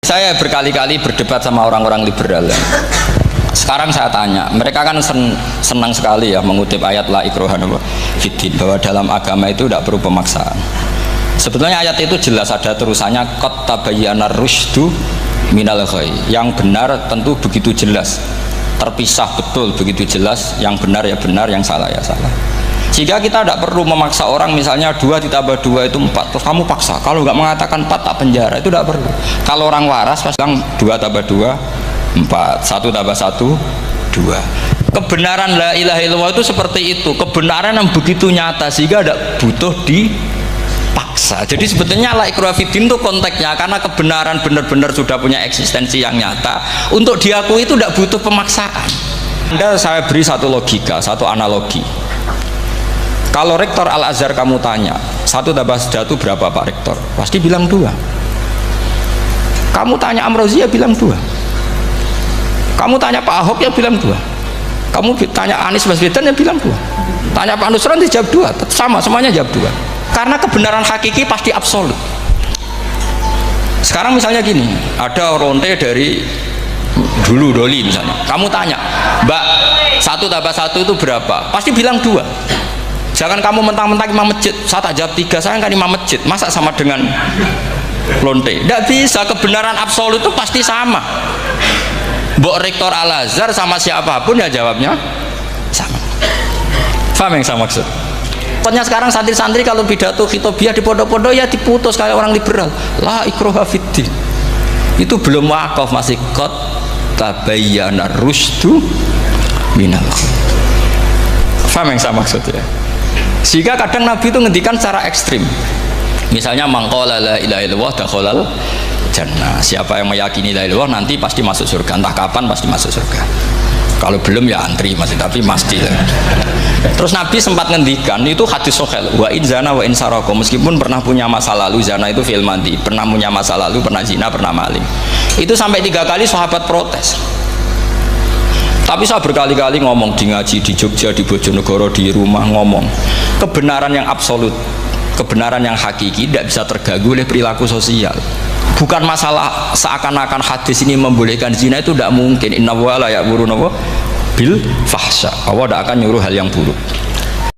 Saya berkali-kali berdebat sama orang-orang liberal. Sekarang saya tanya, mereka kan senang sekali ya mengutip ayat la ikraha fiddin, bahwa dalam agama itu tidak perlu pemaksaan. Sebetulnya ayat itu jelas ada terusannya qad tabayyana rusydu minal ghayy. Yang benar tentu begitu jelas, terpisah betul begitu jelas, yang benar ya benar, yang salah ya salah. Jika kita tidak perlu memaksa orang, misalnya 2 ditambah 2 itu 4, terus kamu paksa, kalau nggak mengatakan 4 tak penjara, itu tidak perlu. Kalau orang waras pas bilang 2 tambah 2 4, 1 tambah 1 2. Kebenaran la ilaha illallah itu seperti itu, kebenaran yang begitu nyata sehingga tidak butuh dipaksa. Jadi sebetulnya la ikraha fiddin itu konteksnya, karena kebenaran benar-benar sudah punya eksistensi yang nyata, untuk diakui itu tidak butuh pemaksaan. Anda, saya beri satu logika, satu analogi. Kalau rektor Al-Azhar kamu tanya 1 tambah 1 berapa Pak Rektor, pasti bilang 2. Kamu tanya Amrozi ya bilang 2. Kamu tanya Pak Ahok ya bilang 2. Kamu tanya Anies Baswedan ya bilang 2. Tanya Pak Nusron dia jawab 2. Sama, semuanya jawab 2. Karena kebenaran hakiki pasti absolut. Sekarang misalnya gini, ada ronte dari dulu Doli misalnya, kamu tanya Mbak 1 tambah 1 itu berapa, pasti bilang 2. Jangan kamu mentang-mentang imam masjid, saya tak jawab 3, saya kan imam masjid, masa sama dengan lonte? Tidak bisa, kebenaran absolut itu pasti sama. Mbok rektor Al-Azhar sama siapapun ya jawabnya sama. Paham yang saya maksud? Pokoknya sekarang santri-santri kalau pidato khitobiah di pondok-pondok ya diputus kayak orang liberal. La ikraha fiddin. Itu belum wakaf, masih qad tabayyana rusydu minal ghayy. Paham yang saya maksud ya? Sehingga kadang Nabi itu ngendikan secara ekstrim. Misalnya mangqala la ilaha illallah dakhalal jannah. Siapa yang meyakini la ilaha illallah nanti pasti masuk surga. Entah kapan pasti masuk surga. Kalau belum ya antri masih, tapi pasti lah. Terus Nabi sempat ngendikan, itu hadis sahih, wa in zana wa in saraka, meskipun pernah punya masa lalu, zana itu fi'il madhi, pernah punya masa lalu, pernah zina, pernah maling. Itu sampai 3 kali sahabat protes. Tapi saya berkali-kali ngomong di ngaji di Jogja, di Bojonegoro, di rumah ngomong, kebenaran yang absolut, kebenaran yang hakiki tidak bisa terganggu oleh perilaku sosial. Bukan masalah seakan-akan hadis ini membolehkan zina, itu tidak mungkin. Inna wa la ya'muru bil fahsya, Allah tidak akan nyuruh hal yang buruk.